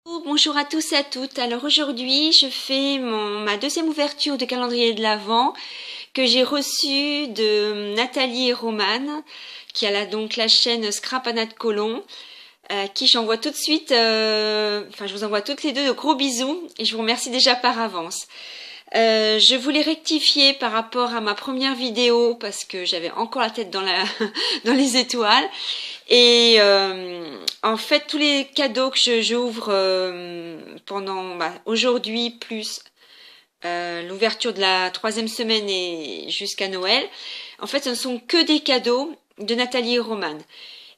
Bonjour à tous et à toutes. Alors aujourd'hui, je fais ma deuxième ouverture de calendrier de l'Avent que j'ai reçue de Nathalie et Romane, qui a donc la chaîne Scrap Anna de Colomb, qui j'envoie tout de suite, je vous envoie toutes les deux de gros bisous et je vous remercie déjà par avance. Je voulais rectifier par rapport à ma première vidéo parce que j'avais encore la tête dans dans les étoiles. Et en fait, tous les cadeaux que j'ouvre pendant aujourd'hui, plus l'ouverture de la troisième semaine et jusqu'à Noël, en fait, ce ne sont que des cadeaux de Nathalie et Romane.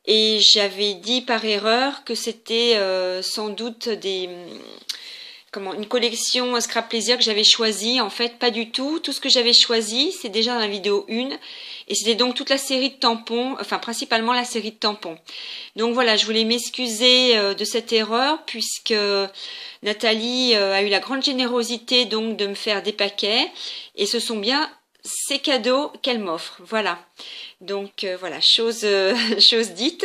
Et j'avais dit par erreur que c'était sans doute une collection Scrap Plaisir que j'avais choisie. En fait, pas du tout. Tout ce que j'avais choisi, c'est déjà dans la vidéo 1. Et c'était donc toute la série de tampons, enfin principalement la série de tampons. Donc voilà, je voulais m'excuser de cette erreur puisque Nathalie a eu la grande générosité donc de me faire des paquets. Et ce sont bien ces cadeaux qu'elle m'offre. Voilà. Donc voilà, chose dite.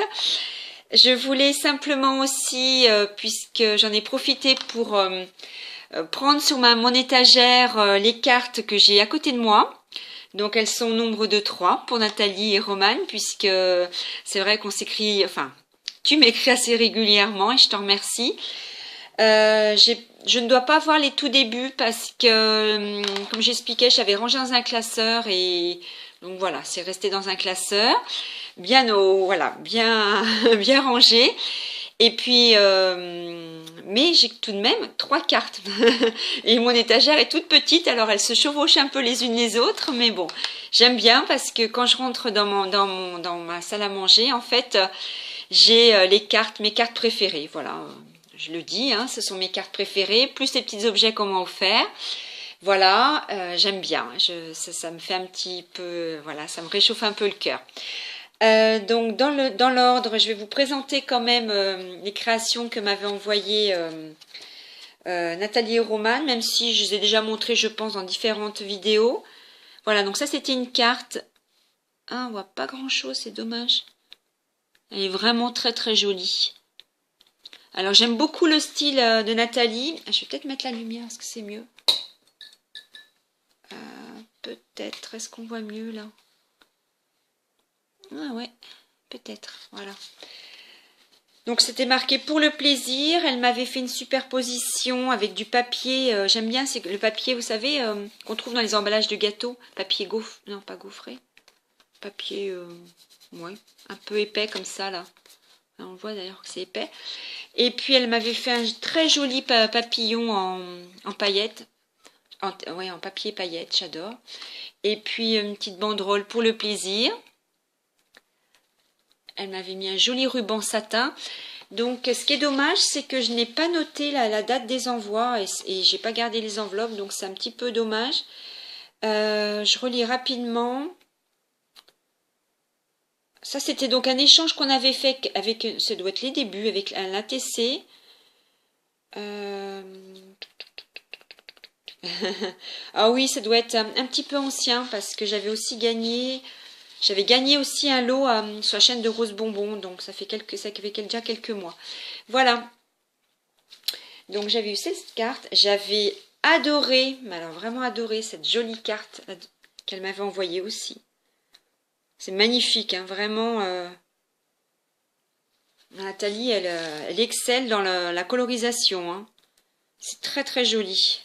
Je voulais simplement aussi, puisque j'en ai profité pour prendre sur mon étagère les cartes que j'ai à côté de moi. Donc elles sont au nombre de 3 pour Nathalie et Romane, puisque c'est vrai qu'on s'écrit, enfin, tu m'écris assez régulièrement et je te remercie. Je ne dois pas voir les tout débuts parce que, comme j'expliquais, j'avais rangé dans un classeur et donc voilà, c'est resté dans un classeur, bien bien rangé. Et puis, mais j'ai tout de même 3 cartes et mon étagère est toute petite, alors elles se chevauchent un peu les unes les autres, mais bon, j'aime bien parce que quand je rentre dans ma salle à manger, en fait, j'ai mes cartes préférées, voilà. Je le dis, hein, ce sont mes cartes préférées, plus les petits objets qu'on m'a offert. Voilà, j'aime bien. Ça me fait un petit peu, voilà, ça me réchauffe un peu le cœur. Donc dans l'ordre, je vais vous présenter quand même les créations que m'avaient envoyées Nathalie et Romane, même si je les ai déjà montrées, je pense, dans différentes vidéos. Voilà, donc ça c'était une carte. Ah, on voit pas grand-chose, c'est dommage. Elle est vraiment très très jolie. Alors j'aime beaucoup le style de Nathalie. Je vais peut-être mettre la lumière, est-ce que c'est mieux? Peut-être, est-ce qu'on voit mieux là? Ah ouais, peut-être, voilà. Donc c'était marqué pour le plaisir. Elle m'avait fait une superposition avec du papier. J'aime bien, c'est le papier, vous savez, qu'on trouve dans les emballages de gâteaux. Papier non pas gaufré. Papier, ouais, un peu épais comme ça là. On voit d'ailleurs que c'est épais. Et puis elle m'avait fait un très joli papillon en paillettes. Ouais, en papier paillettes, j'adore. Et puis une petite banderole pour le plaisir. Elle m'avait mis un joli ruban satin. Donc ce qui est dommage, c'est que je n'ai pas noté la date des envois et j'ai pas gardé les enveloppes, donc c'est un petit peu dommage. Je relis rapidement. Ça, c'était donc un échange qu'on avait fait avec, ça doit être les débuts, avec l'ATC. Ah oui, ça doit être un petit peu ancien parce que j'avais gagné aussi un lot sur la chaîne de Rose Bonbon, donc ça fait déjà quelques mois. Voilà. Donc j'avais eu cette carte, j'avais adoré, mais alors vraiment adoré cette jolie carte qu'elle m'avait envoyée aussi. C'est magnifique, hein, vraiment. Nathalie, elle excelle dans la colorisation, hein. C'est très très joli.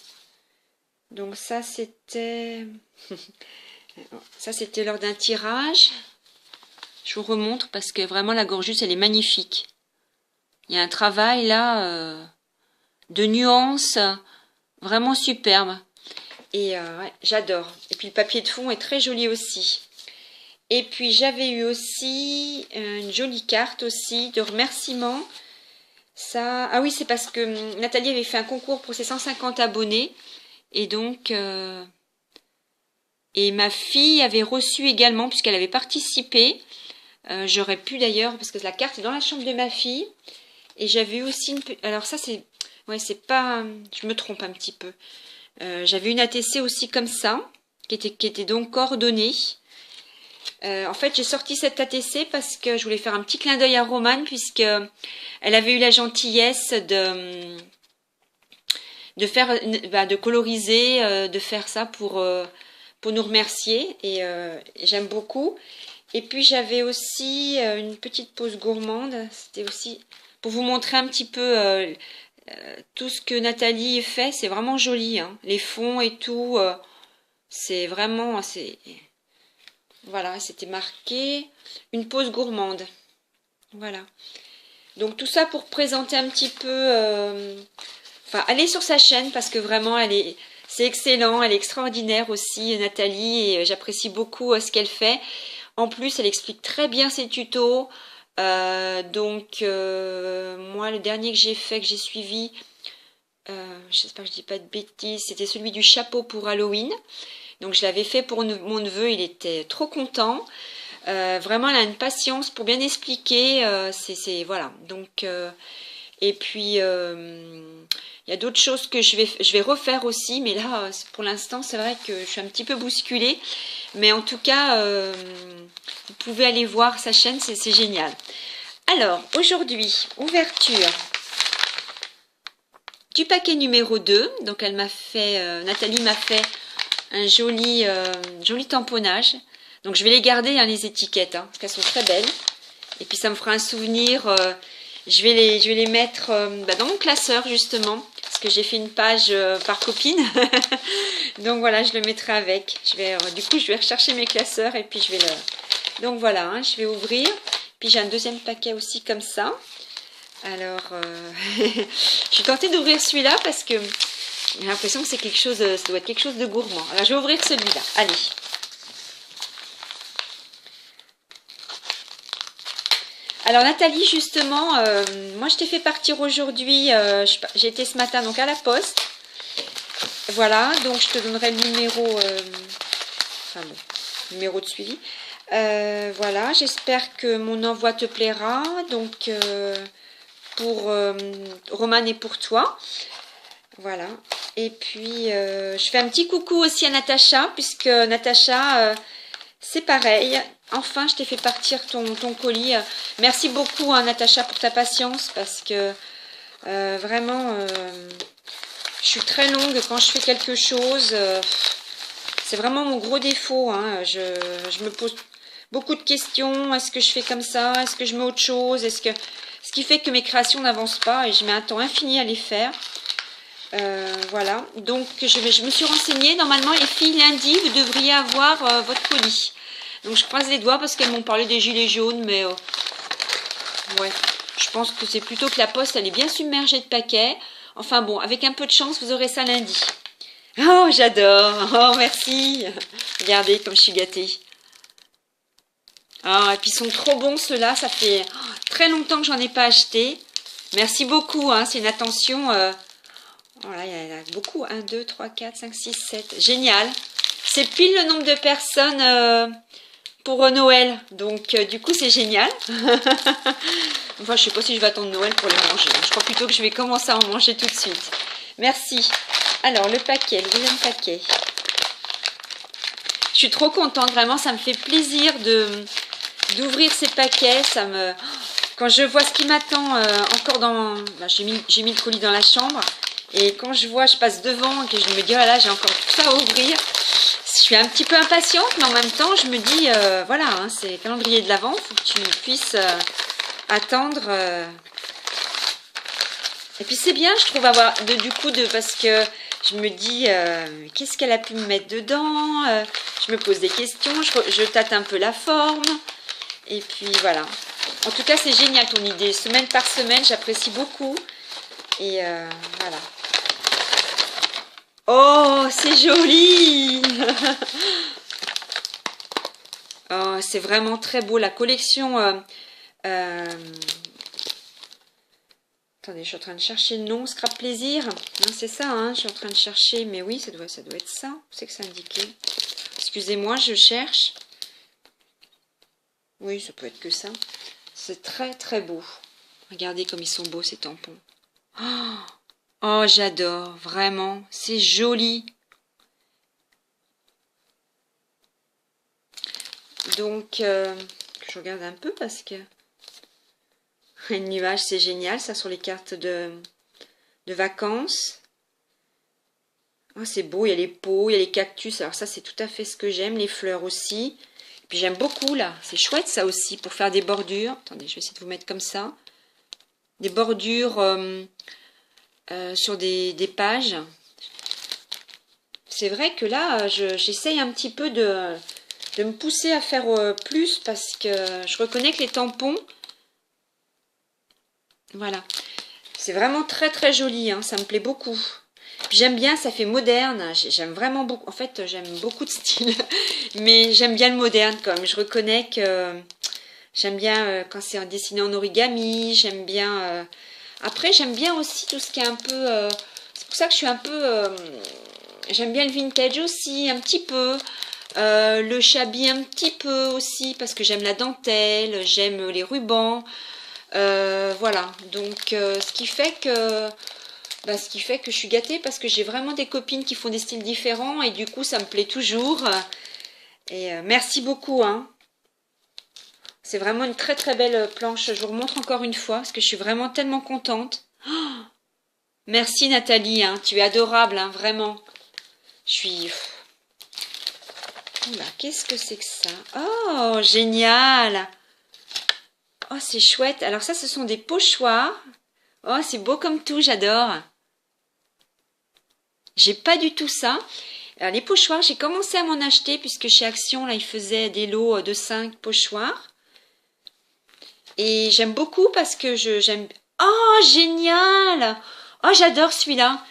Donc ça c'était lors d'un tirage. Je vous remontre parce que vraiment la gorgeuse elle est magnifique. Il y a un travail là de nuances vraiment superbe. Et ouais, j'adore. Et puis le papier de fond est très joli aussi. Et puis j'avais eu aussi une jolie carte aussi de remerciement. Ça, ah oui, c'est parce que Nathalie avait fait un concours pour ses 150 abonnés. Et donc, et ma fille avait reçu également, puisqu'elle avait participé. J'aurais pu d'ailleurs, parce que la carte est dans la chambre de ma fille. Et j'avais eu aussi une... Alors ça, c'est... Ouais, c'est pas... Je me trompe un petit peu. J'avais une ATC aussi comme ça, qui était donc coordonnée. En fait, j'ai sorti cette ATC parce que je voulais faire un petit clin d'œil à Romane, puisque elle avait eu la gentillesse faire, de coloriser, de faire ça pour nous remercier. Et j'aime beaucoup. Et puis j'avais aussi une petite pause gourmande. C'était aussi pour vous montrer un petit peu tout ce que Nathalie fait. C'est vraiment joli, hein. Les fonds et tout. C'est vraiment, voilà, c'était marqué une pause gourmande. Voilà. Donc tout ça pour présenter un petit peu. Enfin, allez sur sa chaîne parce que vraiment, c'est excellent, elle est extraordinaire aussi, Nathalie, et j'apprécie beaucoup ce qu'elle fait. En plus, elle explique très bien ses tutos. Donc, moi, le dernier que j'ai fait, que j'ai suivi, j'espère que je dis pas de bêtises, c'était celui du chapeau pour Halloween. Donc, je l'avais fait pour mon neveu, il était trop content. Vraiment, elle a une patience pour bien expliquer. Voilà. Donc, et puis, il y a d'autres choses que je vais refaire aussi, mais là, pour l'instant, c'est vrai que je suis un petit peu bousculée. Mais en tout cas, vous pouvez aller voir sa chaîne, c'est génial. Alors, aujourd'hui, ouverture du paquet numéro 2. Donc, Nathalie m'a fait un joli tamponnage. Donc, je vais les garder, hein, les étiquettes, hein, parce qu'elles sont très belles. Et puis, ça me fera un souvenir. Je vais les mettre dans mon classeur, justement, parce que j'ai fait une page par copine. Donc, voilà, je le mettrai avec. Du coup, je vais rechercher mes classeurs et puis je vais le... Donc, voilà, hein, je vais ouvrir. Puis, j'ai un deuxième paquet aussi comme ça. Alors, je suis tentée d'ouvrir celui-là parce que j'ai l'impression que c'est quelque chose, ça doit être quelque chose de gourmand. Alors, je vais ouvrir celui-là. Allez. Alors Nathalie, justement, moi je t'ai fait partir aujourd'hui, j'ai été ce matin donc à la poste. Voilà, donc je te donnerai le numéro, numéro de suivi. Voilà, j'espère que mon envoi te plaira. Donc pour Romane et pour toi. Voilà. Et puis je fais un petit coucou aussi à Natacha, puisque Natacha... c'est pareil, enfin je t'ai fait partir ton colis. Merci beaucoup hein, Natacha pour ta patience parce que vraiment je suis très longue quand je fais quelque chose. C'est vraiment mon gros défaut. Hein. Je me pose beaucoup de questions. Est-ce que je fais comme ça? Est-ce que je mets autre chose? Ce qui fait que mes créations n'avancent pas et je mets un temps infini à les faire. Voilà, donc je me suis renseignée. Normalement, les filles, lundi, vous devriez avoir votre colis. Donc, je croise les doigts parce qu'elles m'ont parlé des gilets jaunes, mais ouais, je pense que c'est plutôt que la poste, elle est bien submergée de paquets. Enfin bon, avec un peu de chance, vous aurez ça lundi. Oh, j'adore. Oh, merci. Regardez comme je suis gâtée. Ah, et puis ils sont trop bons ceux-là. Ça fait très longtemps que j'en ai pas acheté. Merci beaucoup, hein, c'est une attention... Voilà, il y en a beaucoup. 1, 2, 3, 4, 5, 6, 7. Génial. C'est pile le nombre de personnes pour Noël. Donc, du coup, c'est génial. Enfin, je sais pas si je vais attendre Noël pour les manger. Je crois plutôt que je vais commencer à en manger tout de suite. Merci. Alors, le paquet, le deuxième paquet. Je suis trop contente. Vraiment, ça me fait plaisir d'ouvrir ces paquets. Quand je vois ce qui m'attend encore dans... j'ai mis le colis dans la chambre. Et quand je passe devant et que je me dis, voilà, j'ai encore tout ça à ouvrir, je suis un petit peu impatiente, mais en même temps, je me dis, voilà, hein, c'est le calendrier de l'Avent, il faut que tu puisses attendre. Et puis c'est bien, je trouve, parce que je me dis, qu'est-ce qu'elle a pu me mettre dedans? Je me pose des questions, je tâte un peu la forme. Et puis voilà. En tout cas, c'est génial ton idée. Semaine par semaine, j'apprécie beaucoup. Et voilà. Oh, c'est joli. Oh, c'est vraiment très beau. La collection... attendez, je suis en train de chercher le nom. Scrap Plaisir. Hein, c'est ça, hein, je suis en train de chercher. Mais oui, ça doit être ça. C'est que c'est indiqué. Excusez-moi, je cherche. Oui, ça peut être que ça. C'est très, très beau. Regardez comme ils sont beaux, ces tampons. Oh, j'adore, vraiment, c'est joli. Donc, je regarde un peu parce que les nuages, c'est génial, ça, sur les cartes de vacances. Oh, c'est beau, il y a les pots, il y a les cactus. Alors ça, c'est tout à fait ce que j'aime, les fleurs aussi. Et puis j'aime beaucoup, là. C'est chouette, ça aussi, pour faire des bordures. Attendez, je vais essayer de vous mettre comme ça. Des bordures sur des pages. C'est vrai que là, j'essaye un petit peu de me pousser à faire plus parce que je reconnais que les tampons, voilà, c'est vraiment très très joli, hein, ça me plaît beaucoup. J'aime bien, ça fait moderne, j'aime vraiment beaucoup, en fait j'aime beaucoup de style, mais j'aime bien le moderne quand même. Je reconnais que j'aime bien quand c'est dessiné en origami, j'aime bien... Après j'aime bien aussi tout ce qui est un peu... c'est pour ça que je suis un peu... j'aime bien le vintage aussi, un petit peu. Le shabby un petit peu aussi, parce que j'aime la dentelle, j'aime les rubans. Voilà, donc ce qui fait que je suis gâtée parce que j'ai vraiment des copines qui font des styles différents et du coup ça me plaît toujours. Et merci beaucoup, hein. C'est vraiment une très très belle planche. Je vous remontre encore une fois parce que je suis vraiment tellement contente. Oh, merci Nathalie, hein, tu es adorable, hein, vraiment. Je suis... Oula, qu'est-ce que c'est que ça? Oh, génial! Oh, c'est chouette. Alors ça, ce sont des pochoirs. Oh, c'est beau comme tout, j'adore. J'ai pas du tout ça. Alors, les pochoirs, j'ai commencé à m'en acheter puisque chez Action, là, ils faisaient des lots de 5 pochoirs. Et j'aime beaucoup parce que j'aime... Oh, génial! Oh, j'adore celui-là.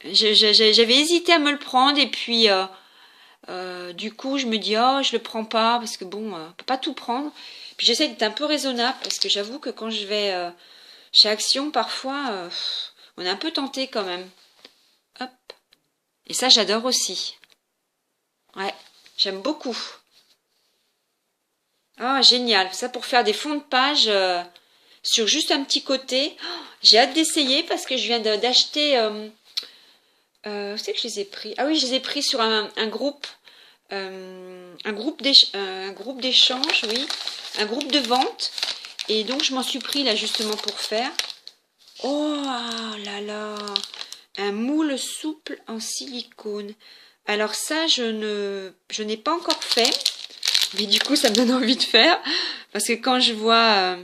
J'avais hésité à me le prendre et puis... du coup, je me dis, oh, je le prends pas parce que bon, on peut pas tout prendre. Puis j'essaie d'être un peu raisonnable parce que j'avoue que quand je vais chez Action, parfois, on est un peu tenté quand même. Hop. Et ça, j'adore aussi. Ouais, j'aime beaucoup. Ah, génial. Ça pour faire des fonds de page sur juste un petit côté. Oh, j'ai hâte d'essayer parce que je viens d'acheter... où c'est que je les ai pris? Ah oui, je les ai pris sur un groupe. Un groupe d'échange, oui, un groupe de vente. Et donc, je m'en suis pris là justement pour faire. Oh là là, un moule souple en silicone. Alors ça, je n'ai pas encore fait. Mais du coup, ça me donne envie de faire. Parce que quand je vois...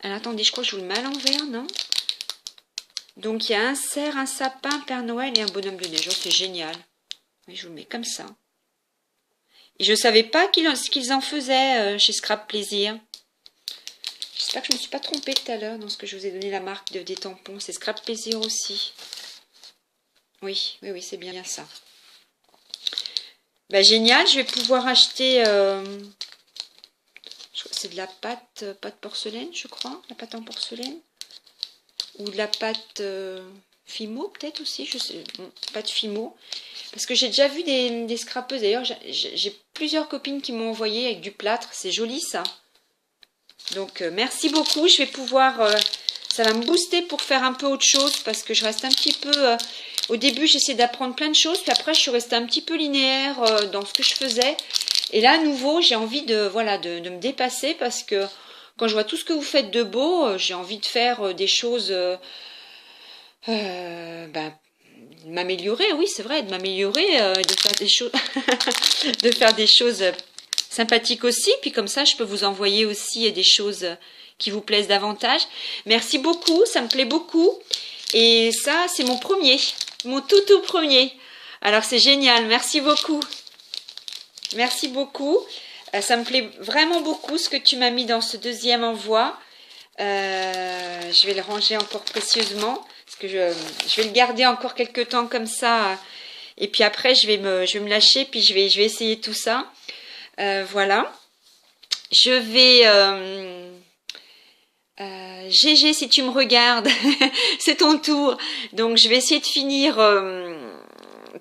Alors, attendez, je crois que je vous le mets à l'envers, non? Donc, il y a un cerf, un sapin, Père Noël et un bonhomme de neige. Oh, c'est génial. Oui, je vous le mets comme ça. Et je ne savais pas qu'ils en faisaient chez Scrap Plaisir. J'espère que je ne me suis pas trompée tout à l'heure dans ce que je vous ai donné la marque des tampons. C'est Scrap Plaisir aussi. Oui, oui, oui, c'est bien ça. Bah, génial, je vais pouvoir acheter... c'est de la pâte porcelaine, je crois. La pâte en porcelaine. Ou de la pâte Fimo, peut-être aussi. Je sais, bon, pâte Fimo. Parce que j'ai déjà vu des scrapeuses. D'ailleurs, j'ai plusieurs copines qui m'ont envoyé avec du plâtre. C'est joli, ça. Donc, merci beaucoup. Je vais pouvoir... ça va me booster pour faire un peu autre chose. Parce que je reste un petit peu... au début, j'essaie d'apprendre plein de choses. Puis après, je suis restée un petit peu linéaire dans ce que je faisais. Et là, à nouveau, j'ai envie de me dépasser. Parce que quand je vois tout ce que vous faites de beau, j'ai envie de faire des choses... m'améliorer, oui, c'est vrai, de m'améliorer, de faire des choses, de faire des choses sympathiques aussi. Puis comme ça, je peux vous envoyer aussi des choses qui vous plaisent davantage. Merci beaucoup, ça me plaît beaucoup. Et ça, c'est mon premier, mon tout premier. Alors c'est génial, merci beaucoup. Merci beaucoup. Ça me plaît vraiment beaucoup ce que tu m'as mis dans ce deuxième envoi. Je vais le ranger encore précieusement. Parce que je vais le garder encore quelques temps comme ça. Et puis après, je vais me lâcher. Puis je vais essayer tout ça. Voilà. Je vais... GG, si tu me regardes, c'est ton tour. Donc, je vais essayer de finir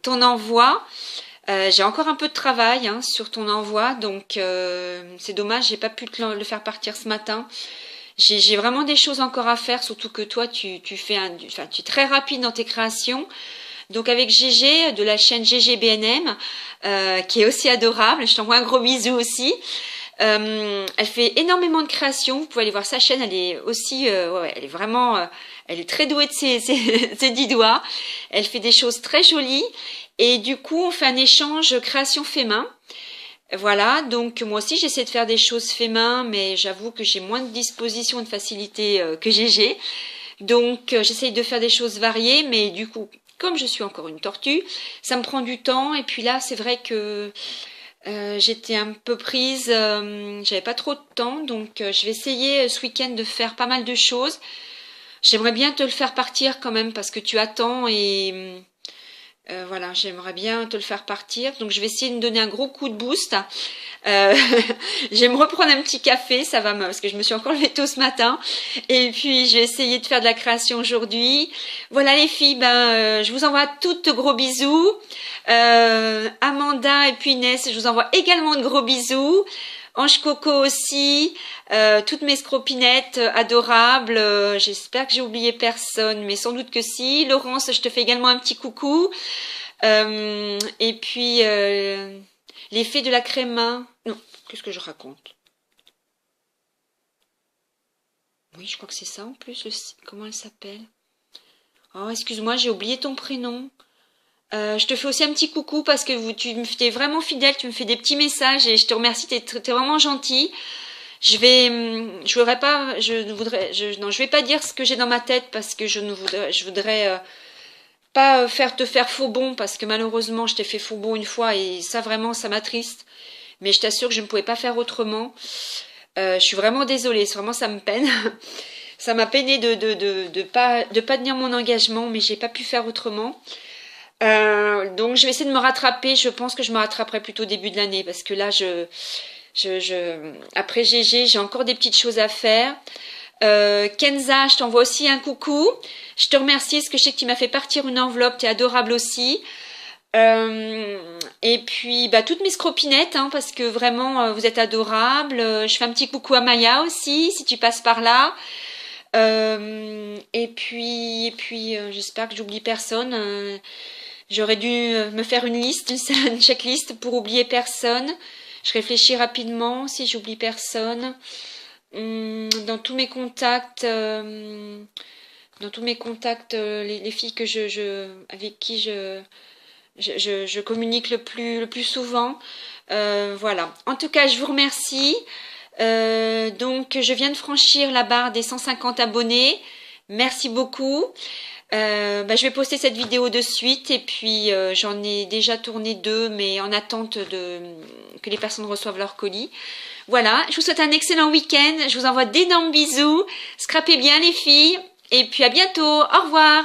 ton envoi. J'ai encore un peu de travail sur ton envoi. Donc, c'est dommage, j'ai pas pu le faire partir ce matin. J'ai vraiment des choses encore à faire, surtout que toi, tu es très rapide dans tes créations. Donc avec Gégé de la chaîne GG BNM, qui est aussi adorable. Je t'envoie un gros bisou aussi. Elle fait énormément de créations. Vous pouvez aller voir sa chaîne. Elle est aussi, elle est vraiment, elle est très douée de ses 10 doigts. Elle fait des choses très jolies. Et du coup, on fait un échange création fait main. Voilà, donc moi aussi j'essaie de faire des choses fait main, mais j'avoue que j'ai moins de disposition et de facilité que Gégé. Donc j'essaye de faire des choses variées, mais du coup, comme je suis encore une tortue, ça me prend du temps. Et puis là, c'est vrai que j'étais un peu prise, j'avais pas trop de temps, donc je vais essayer ce week-end de faire pas mal de choses. J'aimerais bien te le faire partir quand même parce que tu attends et voilà, j'aimerais bien te le faire partir. Donc je vais essayer de me donner un gros coup de boost. Euh, je vais me reprendre un petit café, ça va parce que je me suis encore levée tôt ce matin. Et puis je vais essayer de faire de la création aujourd'hui. Voilà les filles, je vous envoie toutes de gros bisous. Amanda et puis Inès, je vous envoie également de gros bisous. Ange Coco aussi, toutes mes scropinettes adorables, j'espère que j'ai oublié personne, mais sans doute que si. Laurence, je te fais également un petit coucou. Et puis, les fées de la créma. Non, qu'est-ce que je raconte? Oui, je crois que c'est ça en plus. Comment elle s'appelle? Oh, excuse-moi, j'ai oublié ton prénom. Je te fais aussi un petit coucou parce que tu me fais vraiment fidèle, tu me fais des petits messages et je te remercie, t'es vraiment gentil. Je vais pas dire ce que j'ai dans ma tête parce que je voudrais pas te faire faux bon parce que malheureusement je t'ai fait faux bon une fois et ça vraiment ça m'attriste. Mais je t'assure que je ne pouvais pas faire autrement. Je suis vraiment désolée, vraiment ça me peine. Ça m'a peiné de pas tenir mon engagement, mais j'ai pas pu faire autrement. Donc je vais essayer de me rattraper. Je pense que je me rattraperai plutôt au début de l'année parce que là après GG j'ai encore des petites choses à faire. Kenza, je t'envoie aussi un coucou. Je te remercie parce que je sais que tu m'as fait partir une enveloppe. T'es adorable aussi. Et puis toutes mes scropinettes parce que vraiment vous êtes adorables. Je fais un petit coucou à Maya aussi si tu passes par là. Et puis j'espère que j'oublie personne. J'aurais dû me faire une liste, une checklist pour oublier personne. Je réfléchis rapidement si j'oublie personne. Dans tous mes contacts, les filles avec qui je communique le plus souvent. Voilà. En tout cas, je vous remercie. Donc, je viens de franchir la barre des 150 abonnés. Merci beaucoup. Je vais poster cette vidéo de suite et puis j'en ai déjà tourné 2 mais en attente que les personnes reçoivent leur colis. Voilà, je vous souhaite un excellent week-end. Je vous envoie d'énormes bisous. Scrapez bien les filles et puis à bientôt. Au revoir.